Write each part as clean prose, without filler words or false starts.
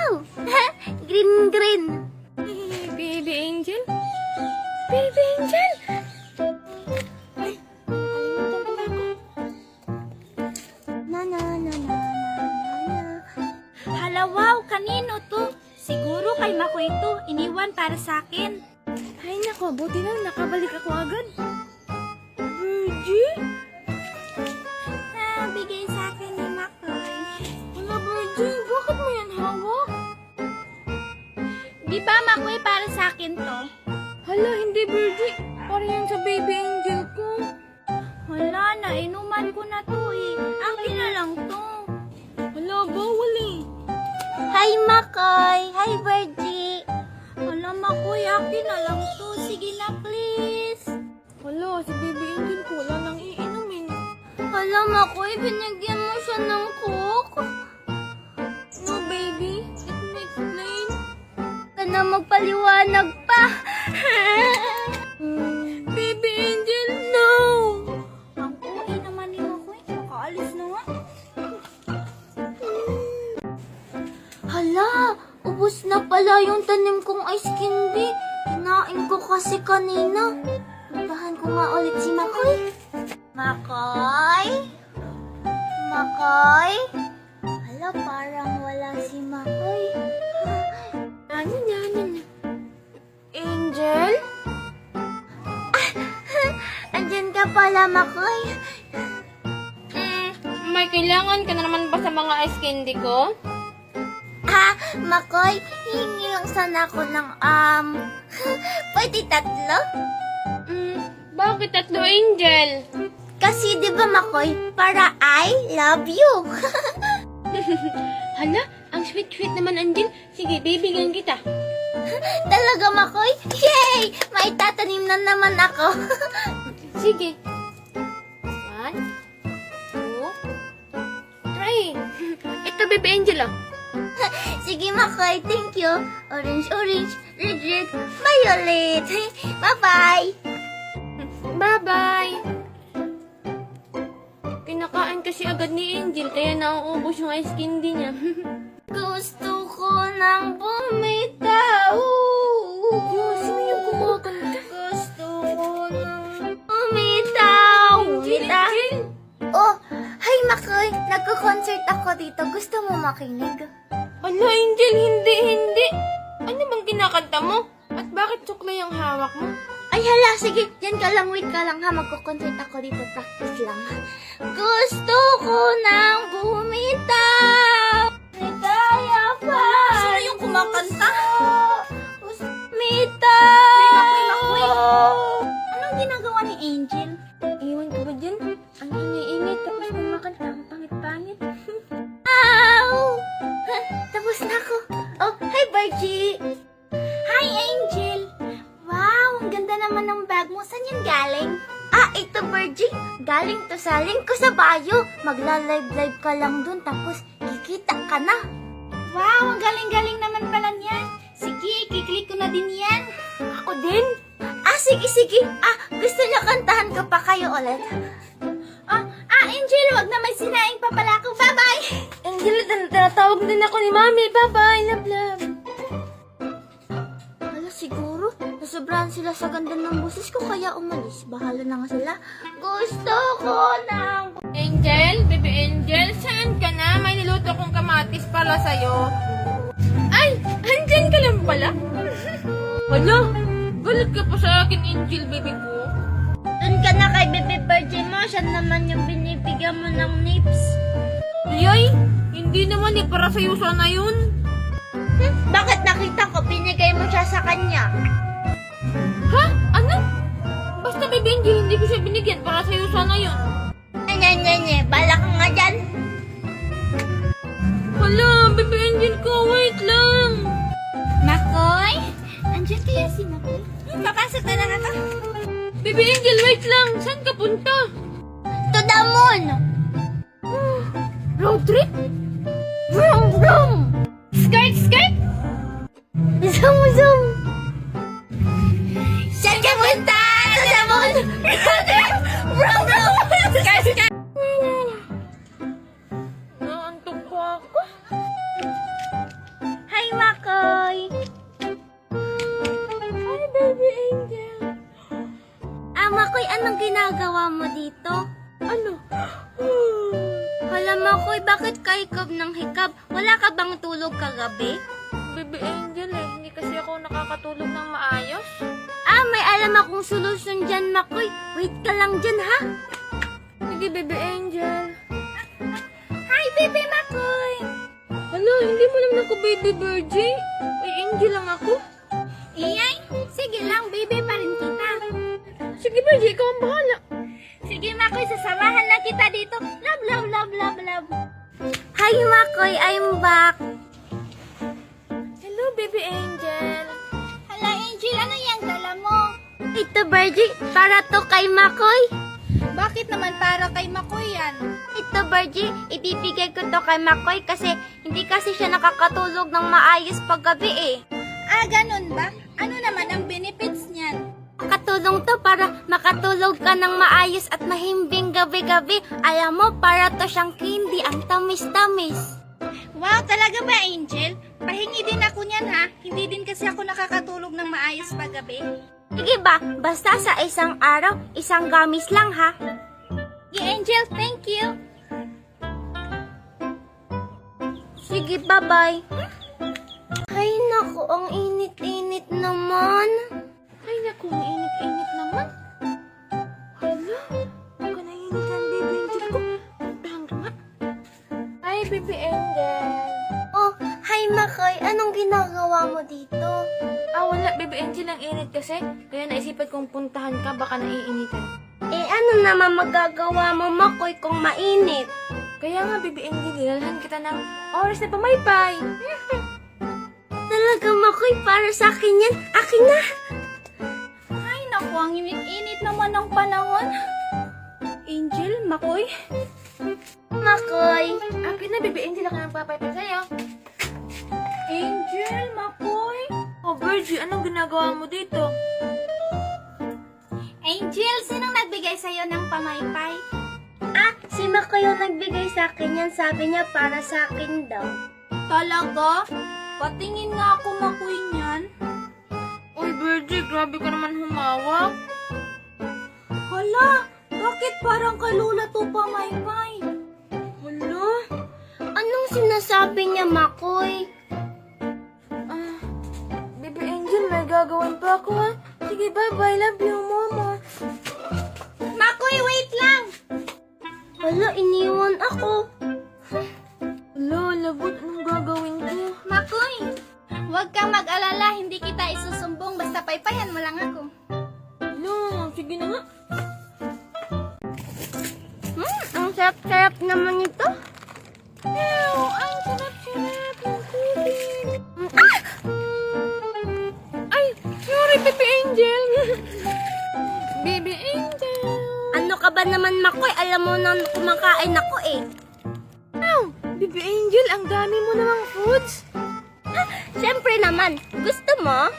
Wow! Green, green. Baby Angel? Baby Angel! Ay, kalimutan ko na ako. Na, na, na, na, na. Hala, wow! Kanino to? Siguro kay Mako ito. Iniwan para sa akin. Ay nako, buti na nakabalik ako agad. Virgie? Bigay sa akin ni Makoy. Wala, Virgie. Bakit mo yan hawak? Di ba, Makoy, para sa akin to? Hala, hindi, Virgie. Para yan sa baby angel ko. Wala na, inuman ko na to eh. Akin na lang to. Hala, bawal eh. Hi, Makoy. Hi, Virgie. Wala, Makoy, akin na lang to. Sige na, please. Hala, si baby angel ko wala nang iinumin. Hala, Makoy, binigyan mo siya ng coke. No, baby. Let me explain. Ka na magpaliwanag pa. Baby angel, no! Ang uwi naman ni Makoy. Makaalis na nga. Hala, ubos na pala yung tanim kong ice candy. Kinain ko kasi kanina. Puntahan ko nga ulit si Makoy. Makoy? Makoy? Hala, parang wala si Makoy. Ano yan? Angel? Andyan ka pala, Makoy. May kailangan ka na naman ba sa mga ice candy ko? Makoy, hingi lang sana ako ng, pwede tatlo? Bakit tatlo, Angel? Kasi di ba, Makoy, para I love you. Hala, ang sweet-sweet naman, Angel. Sige, bibigyan kita. Talaga, Makoy? Yay! May tatanim na naman ako. Sige. 1, 2, 3. Ito, baby Angel, oh. Sige, Makoy, thank you. Orange, orange, red, red, violet. Bye-bye. Bye-bye. Kinakain kasi agad ni Angel, kaya nauubos yung ice candy niya. Gusto ko nang bumitaw. Sino yung kumakanta? Gusto ko nang bumitaw. Bumitaw. Oh, hi, Makoy. Nagko-concert ako dito. Gusto mo makinig? Ala, Angel, hindi. Ano bang kinakanta mo? At bakit suklay ang hawak mo? Ay, hala, sige. Yan ka lang, wait ka lang ha. Magko-concert ako dito. Practice lang. Gusto ko nang bumitaw. Ligaya pa. Sino yung kumakanta? Bumitaw. Makoy. Anong ginagawa ni Angel? Iwan ko ba dyan? Ang ingay-ingay tapos kumakanta. Ang pangit-pangit. Ow! Tapos na ako. Oh, hi, Virgie. Hi, Angel. Wow, ang ganda naman ng bag mo. Saan yan galing? Ito, Virgie. Galing to sa link ko sa bio. Magla-live-live ka lang dun, tapos kikita ka na. Wow, ang galing-galing naman pala niyan. Sige, kiklik ko na din yan. Ako din? Sige. Gusto niyo kantahan ko pa kayo ulit? Angel, wag na may sinaing pa pala ako. Bye-bye! Angel, tinatawag din ako ni Mami. Bye-bye, love. Hala, siguro. Nasobrahan sila sa ganda ng boses ko, kaya umalis. Bahala na nga sila. Gusto ko ng... Angel, baby Angel, saan ka na? May niluto kong kamatis para sa'yo. Ay, andyan ka lang pala. Hala, galit ka pa sa akin, Angel, baby ko. Doon ka na kay Bebe Virgie mo. Siya naman yung binibigyan mo ng nips. Yay, hindi naman para sa'yo sana yun. Bakit nakita ko, binigay mo siya sa kanya? Ha? Ano? Basta baby Angel, hindi ko siya binigyan para sa'yo sana yun. Nye, bala ka nga dyan. Hala, baby Angel ko, wait lang. Makoy? Andiyan kaya si Makoy? Papasok na lang ako. Baby Angel, wait lang. Saan ka punta? To the moon. Road trip? Vroom, vroom. Skirt! Zoom, zoom. Saan ka punta? To the moon. Vroom, vroom. Skirt! Naantok pa ako. Hi, ginagawa mo dito? Ano? Hala, Makoy, bakit ka hikab ng hikab? Wala ka bang tulog kagabi? Baby Angel hindi kasi ako nakakatulog ng maayos. May alam akong solusyon dyan, Makoy. Wait ka lang dyan, ha? Sige, Baby Angel. Hi, Baby Makoy! Hala, hindi mo naman ako Baby Virgie. Ay, Angel lang ako. Iyay, sige lang, baby pa rin kita. Sige, Virgie, ikaw ang bahala. Sige, Makoy, sasamahan lang kita dito. Love, love, love, love, love. Hi, Makoy. I'm back. Hello, Baby Angel. Hala, Angel, ano yung dala mo? Ito, Virgie, para to kay Makoy. Bakit naman para kay Makoy yan? Ito, Virgie, ibibigay ko to kay Makoy kasi hindi kasi siya nakakatulog ng maayos paggabi eh. Ganun ba? Ano naman ang benefits niyan? Katulong to para makatulog ka ng maayos at mahimbing gabi-gabi. Alam mo, para to siyang candy, ang tamis-tamis. Wow, talaga ba, Angel? Pahingi din ako niyan, ha? Hindi din kasi ako nakakatulog ng maayos paggabi. Sige ba, basta sa isang araw, isang gamis lang ha. Yeah, Angel, thank you. Sige, bye-bye. Ay, naku, ang init-init naman. Ay, naku, mainit-init naman. Hala, baka nainit ang Baby Angel ko. Puntahan ka nga. Hi, Baby Angel. Oh, hi Makoy, anong ginagawa mo dito? Wala, Baby Angel, ang init kasi. Kaya naisipan kong puntahan ka, baka naiinitan. Ano naman magagawa mo, Makoy, kung mainit? Kaya nga, Baby Angel, nilalhan kita ng oras na pamaypay. Talaga, Makoy, para sa akin yan. Akin na. Ay, naku, ang init-init naman ng panahon. Angel, Makoy? Makoy. Akin na, Baby Angel, ako nang papaypay sa'yo. Angel, Makoy? Oh, Virgie, anong ginagawa mo dito? Angel, sinong nagbigay sa'yo ng pamaypay? Si Makoy yung nagbigay sa akin yan. Sabi niya para sa akin daw. Talaga? Patingin nga ako, Makoy, niyan. Uy, Virgie, grabe ka naman humawak. Hala, bakit parang kay Lola to pamaypay? Hala? Anong sinasabi niya, Makoy? Baby Angel, may gagawin pa ako, ha? Sige, bye-bye. Love you, Mama. Makoy, wait lang! Hala, iniwan ako. Hala, lagot. Anong gagawin ko? Makoy, huwag kang mag-alala, hindi kita isusumbong, basta paypayan mo lang ako. Hala, sige na nga. Ang sarap-sarap naman ito. Ew, ang sarap-sarap ng tubig. Ay, sorry, Baby Angel. Baby Angel. Ano ka ba naman, Makoy? Alam mo na kumakain ako eh. Ow, Baby Angel, ang dami mo namang foods. Siyempre naman. Gusto mo?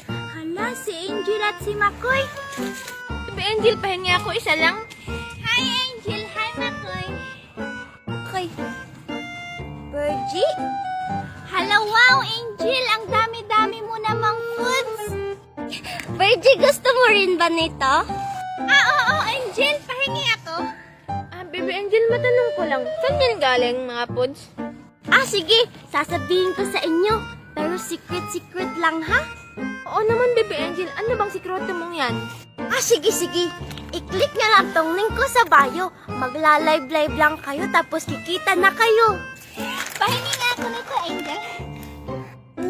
Hala, si Angel at si Makoy. Baby Angel, pahingi ako isa lang. Hi, Angel. Hi, Makoy. Okay. Virgie? Hala, wow, Angel. Ang dami-dami mo namang foods. Virgie, gusto mo rin ba nito? Oo, Angel. Pahingi ako. Baby Angel, matanong ko lang. Saan yan galing mga foods? Sige. Sasabihin ko sa inyo. Pero secret lang, ha? Oo naman, Baby Angel. Ano bang sikreto mong yan? Sige. I-click na lang tong link ko sa bio. Magla-live lang kayo tapos kikita na kayo. Pahingi nga ako nito, Angel.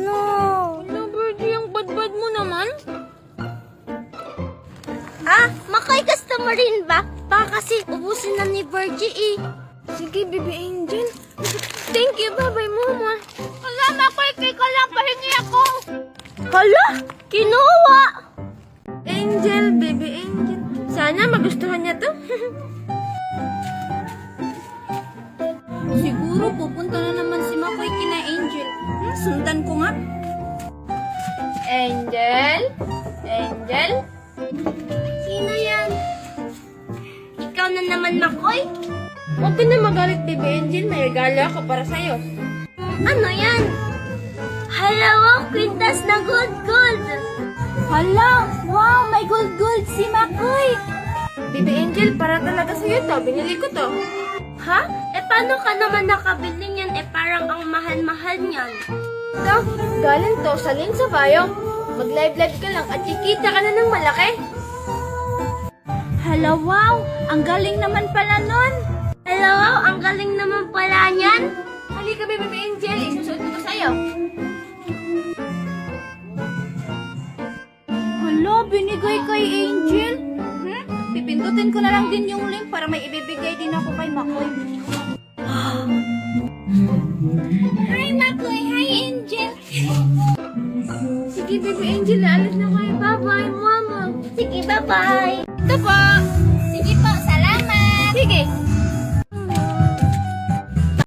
No. Ano, Virgie, ang bad-bad mo naman? Makoy, gusto mo rin ba? Baka kasi ubusin na ni Virgie eh. Sige, Baby Angel. Thank you, bye-bye, Mama. Hala, Makoy, kay ka lang. Pahingi ako. Hala, kinuha. Angel, Baby Angel. Sana magustuhan niya to. Siguro pupunta na naman si Makoy kina Angel. Sundan ko nga. Angel? Angel? Sino yan? Ikaw na naman, Makoy? Huwag ka na magalit, Baby Angel. May regalo ako para sa'yo. Ano yan? Hala, wow, kwintas na gold. Hala, wow, may gold si Makoy. Baby Angel, para talaga sa'yo to. Binili ko to. Ha? Paano ka naman nakabili niyan? Parang ang mahal-mahal niyan. Ito, galing to sa link sa bio. Mag-live-live ka lang at kikita ka na ng malaki. Hala, wow! Ang galing naman pala nun! Hello, ang galing naman pala niyan. Halika, Baby Angel. Isusuot ko to sa'yo. Hala, binigay kay Angel? Pipindutin ko na lang din yung link para may ibibigay din ako kay Makoy. Hi, Makoy! Hi, Angel! Sige, Baby Angel. Naalis na kayo. Bye-bye, mama. Sige, bye-bye. Ito po.